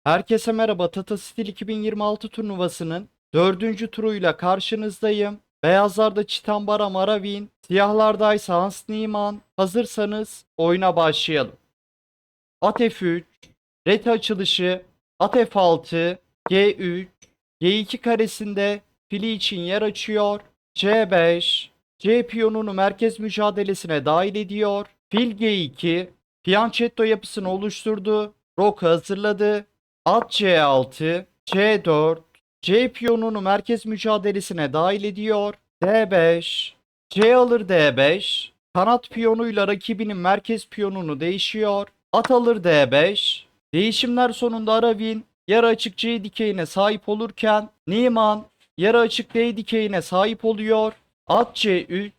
Herkese merhaba. Tata Steel 2026 turnuvasının dördüncü turuyla karşınızdayım. Beyazlarda Çitan Maravin, siyahlarda ise Hans Niemann. Hazırsanız oyuna başlayalım. At F3, rete açılışı, at F6, G3, G2 karesinde fili için yer açıyor. C5, C piyonunu merkez mücadelesine dahil ediyor. Fil G2, fianchetto yapısını oluşturdu. Rok hazırladı. At C6, C4, C piyonunu merkez mücadelesine dahil ediyor. D5, C alır D5, kanat piyonuyla rakibinin merkez piyonunu değişiyor. At alır D5. Değişimler sonunda Aravin yarı açık C dikeyine sahip olurken Niemann yarı açık D dikeyine sahip oluyor. At C3.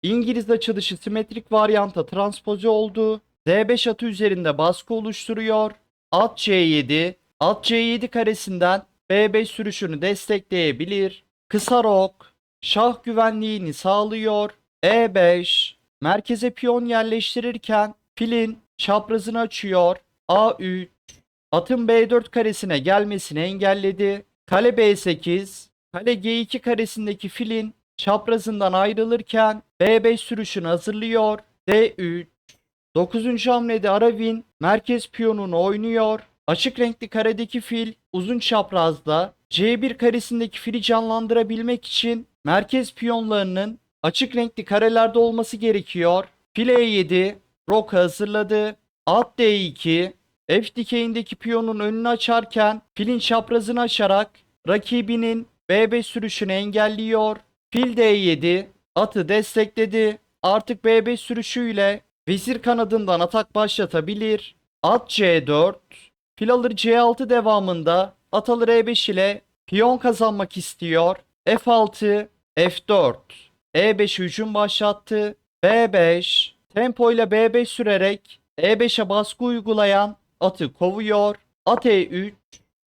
İngiliz açılışı simetrik varyanta transpoze oldu. D5 atı üzerinde baskı oluşturuyor. At C7. At C7 karesinden B5 sürüşünü destekleyebilir. Kısa rok şah güvenliğini sağlıyor. E5 merkeze piyon yerleştirirken filin çaprazını açıyor. A3 atın B4 karesine gelmesini engelledi. Kale B8 kale G2 karesindeki filin çaprazından ayrılırken B5 sürüşünü hazırlıyor. D3 9. hamlede Aravin merkez piyonunu oynuyor. Açık renkli karedeki fil uzun çaprazda C1 karesindeki fili canlandırabilmek için merkez piyonlarının açık renkli karelerde olması gerekiyor. Fil E7 rok hazırladı. At D2 F dikeyindeki piyonun önünü açarken filin çaprazını açarak rakibinin B5 sürüşünü engelliyor. Fil D7 atı destekledi. Artık B5 sürüşüyle vezir kanadından atak başlatabilir. At C4 fil alır C6 devamında at alır E5 ile piyon kazanmak istiyor. F6 F4 E5 hücum başlattı. B5 tempo ile B5 sürerek E5'e baskı uygulayan atı kovuyor. At E3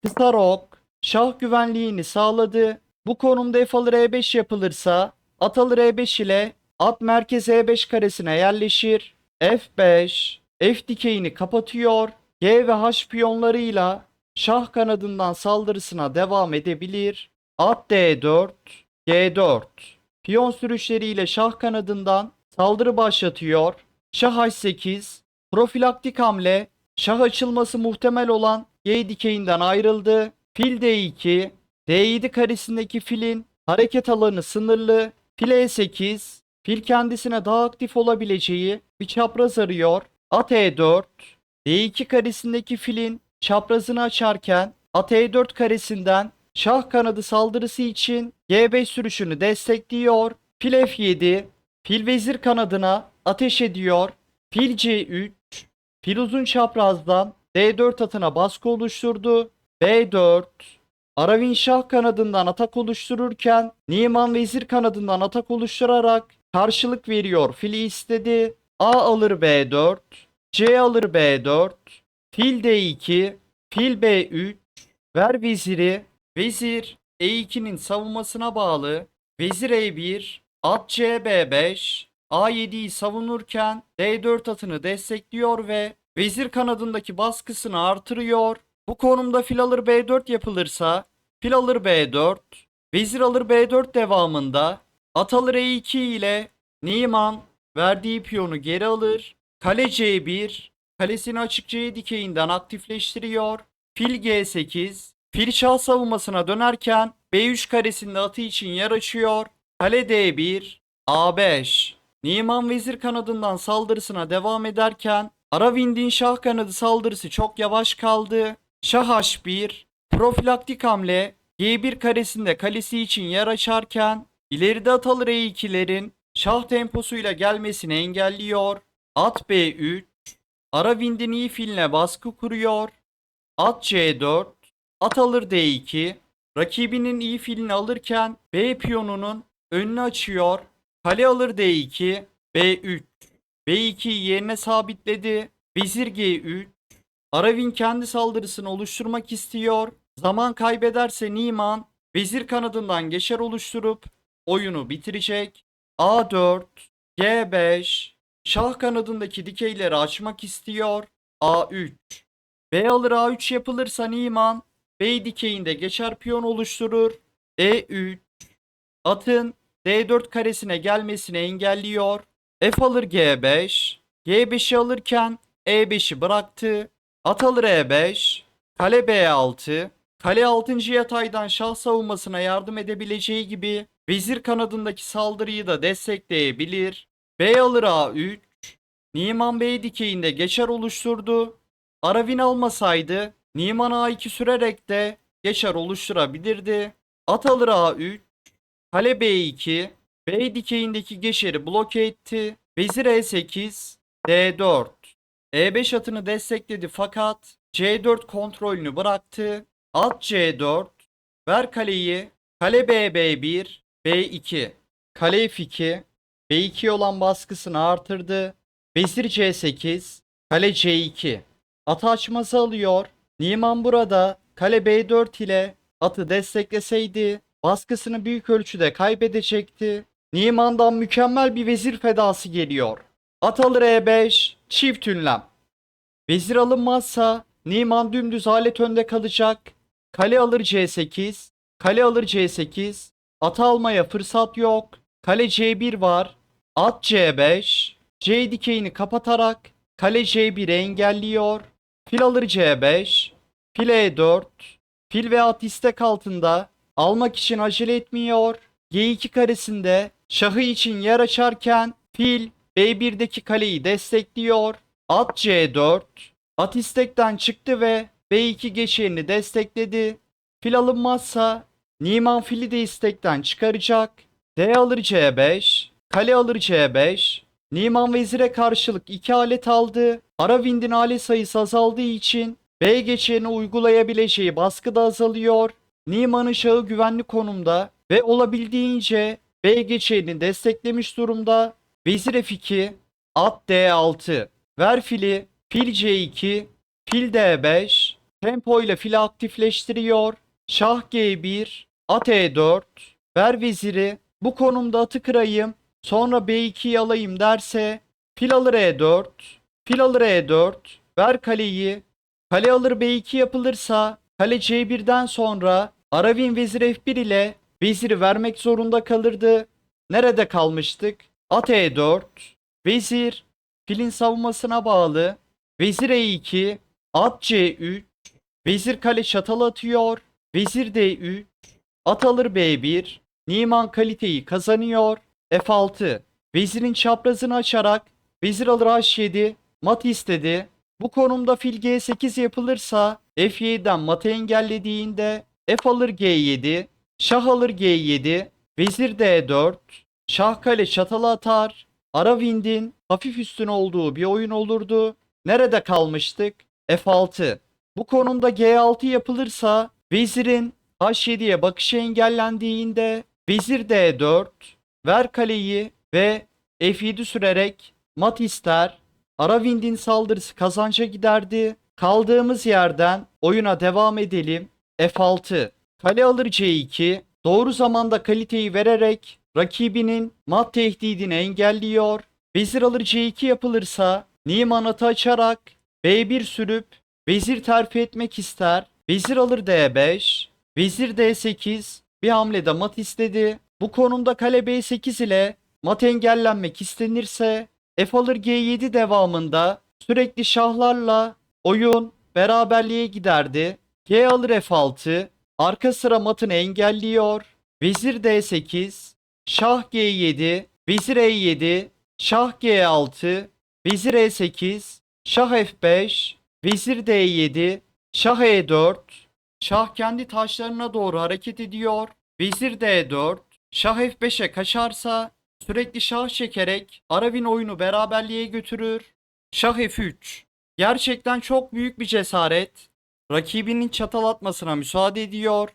kısa rok şah güvenliğini sağladı. Bu konumda F alır E5 yapılırsa at alır E5 ile at merkez E5 karesine yerleşir. F5 F dikeyini kapatıyor. G ve H piyonlarıyla şah kanadından saldırısına devam edebilir. At D4 G4 piyon sürüşleriyle şah kanadından saldırı başlatıyor. Şah H8 profilaktik hamle şah açılması muhtemel olan G dikeyinden ayrıldı. Fil D2 D7 karesindeki filin hareket alanı sınırlı. Fil E8 fil kendisine daha aktif olabileceği bir çapraz arıyor. At E4 D2 karesindeki filin çaprazını açarken at E4 karesinden şah kanadı saldırısı için G5 sürüşünü destekliyor. Fil F7 fil vezir kanadına ateş ediyor. Fil C3 fil uzun çaprazdan D4 atına baskı oluşturdu. B4 Aravin şah kanadından atak oluştururken Niemann vezir kanadından atak oluşturarak karşılık veriyor. Fili istedi. A alır B4 C alır B4 fil D2 fil B3 ver veziri vezir E2'nin savunmasına bağlı vezir E1 at C B5 A7'yi savunurken D4 atını destekliyor ve vezir kanadındaki baskısını artırıyor. Bu konumda fil alır B4 yapılırsa fil alır B4, vezir alır B4 devamında at alır E2 ile Niemann verdiği piyonu geri alır. Kale C1, kalesini açık C dikeyinden aktifleştiriyor. Fil G8, fil şah savunmasına dönerken B3 karesinde atı için yer açıyor. Kale D1, A5, Niemann vezir kanadından saldırısına devam ederken Aravind'in şah kanadı saldırısı çok yavaş kaldı. Şah H1 profilaktik hamle G1 karesinde kalesi için yer açarken ileride at alır E2'lerin şah temposuyla gelmesini engelliyor. At B3 Aravind'in iyi filine baskı kuruyor. At C4 at alır D2 rakibinin iyi filini alırken B piyonunun önünü açıyor. Kale alır D2 B3 B2'yi yerine sabitledi. Vezir G3 Aravin kendi saldırısını oluşturmak istiyor. Zaman kaybederse Niemann vezir kanadından geçer oluşturup oyunu bitirecek. A4, G5, şah kanadındaki dikeyleri açmak istiyor. A3, B alır A3 yapılırsa Niman B dikeyinde geçer piyon oluşturur. E3 atın D4 karesine gelmesini engelliyor. F alır G5. G5'i alırken E5'i bıraktı. At alır E5. Kale B6. Kale 6. yataydan şah savunmasına yardım edebileceği gibi vezir kanadındaki saldırıyı da destekleyebilir. B alır A3. Niman B dikeyinde geçer oluşturdu. Aravin almasaydı Niman A2 sürerek de geçer oluşturabilirdi. At alır A3. Kale B2. B dikeyindeki geçeri bloke etti. Vezir E8. D4. E5 atını destekledi fakat C4 kontrolünü bıraktı. At C4. Ver kaleyi. Kale B B1. B2. Kale F2. B2 olan baskısını artırdı. Vezir C8. Kale C2. Atı açması alıyor. Niman burada kale B4 ile atı destekleseydi baskısını büyük ölçüde kaybedecekti. Niman'dan mükemmel bir vezir fedası geliyor. At alır E5, çift ünlem. Vezir alınmazsa Niman dümdüz alet önde kalacak. Kale alır C8, kale alır C8. At almaya fırsat yok. Kale C1 var. At C5, C dikeyini kapatarak kale C1'i engelliyor. Fil alır C5, fil E4. Fil ve at istek altında almak için acele etmiyor. G2 karesinde şahı için yer açarken fil B1'deki kaleyi destekliyor. At C4. At istekten çıktı ve B2 geçerini destekledi. Fil alınmazsa Niman fili de istekten çıkaracak. D alır C5. Kale alır C5. Niman vezire karşılık 2 alet aldı. Aravind'in alet sayısı azaldığı için B geçerini uygulayabileceği baskı da azalıyor. Niman'ın şahı güvenli konumda ve olabildiğince B geçerini desteklemiş durumda. Vezir F2, at D6, ver fili, fil C2, fil D5, tempo ile fili aktifleştiriyor. Şah G1, at E4, ver veziri, bu konumda atı kırayım, sonra B2'yi alayım derse, fil alır E4, fil alır E4, ver kaleyi, kale alır B2 yapılırsa, kale C1'den sonra Aravin vezir F1 ile veziri vermek zorunda kalırdı. Nerede kalmıştık? At E4, vezir, filin savunmasına bağlı, vezir E2, at C3, vezir kale çatal atıyor, vezir D3, at alır B1, Niman kaliteyi kazanıyor, F6, vezirin çaprazını açarak vezir alır H7, mat istedi. Bu konumda fil G8 yapılırsa F7'den matı engellediğinde F alır G7, şah alır G7, vezir D4, şah kale çatalı atar. Aravind'in hafif üstün olduğu bir oyun olurdu. Nerede kalmıştık? F6. Bu konumda G6 yapılırsa vezirin H7'ye bakışı engellendiğinde vezir D4, ver kaleyi ve F7 sürerek mat ister. Aravind'in saldırısı kazanca giderdi. Kaldığımız yerden oyuna devam edelim. F6. Kale alır C2. Doğru zamanda kaliteyi vererek rakibinin mat tehdidini engelliyor. Vezir alır C2 yapılırsa Niman atı açarak B1 sürüp vezir terfi etmek ister. Vezir alır D5. Vezir D8 bir hamlede mat istedi. Bu konumda kale B8 ile mat engellenmek istenirse F alır G7 devamında sürekli şahlarla oyun beraberliğe giderdi. G alır F6 arka sıra matını engelliyor. Vezir D8, şah G7, vezir E7, şah G6, vezir E8, şah F5, vezir D7, şah E4, şah kendi taşlarına doğru hareket ediyor. Vezir D4, şah F5'e kaçarsa sürekli şah çekerek Aravin oyunu beraberliğe götürür. Şah F3. Gerçekten çok büyük bir cesaret. Rakibinin çatal atmasına müsaade ediyor.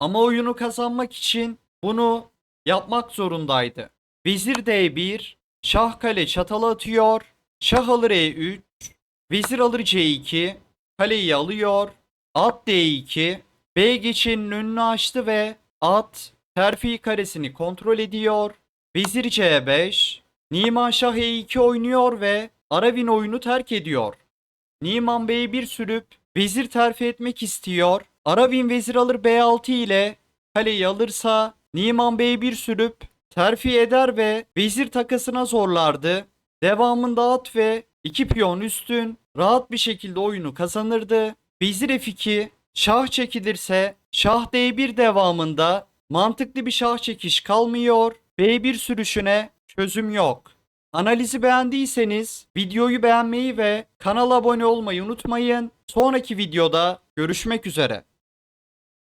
Ama oyunu kazanmak için bunu yapmak zorundaydı. Vezir D1, şah kale çatalı atıyor. Şah alır E3, vezir alır C2, kaleyi alıyor. At D2, B geçenin önünü açtı ve at terfi karesini kontrol ediyor. Vezir C5, Niman şah E2 oynuyor ve Aravin oyunu terk ediyor. Niman B1 sürüp vezir terfi etmek istiyor. Aravin vezir alır B6 ile kaleyi alırsa Niman B1 sürüp terfi eder ve vezir takasına zorlardı. Devamında at ve 2 piyon üstün rahat bir şekilde oyunu kazanırdı. Vezir F2 şah çekilirse şah D1 devamında mantıklı bir şah çekiş kalmıyor. B1 sürüşüne çözüm yok. Analizi beğendiyseniz videoyu beğenmeyi ve kanala abone olmayı unutmayın. Sonraki videoda görüşmek üzere.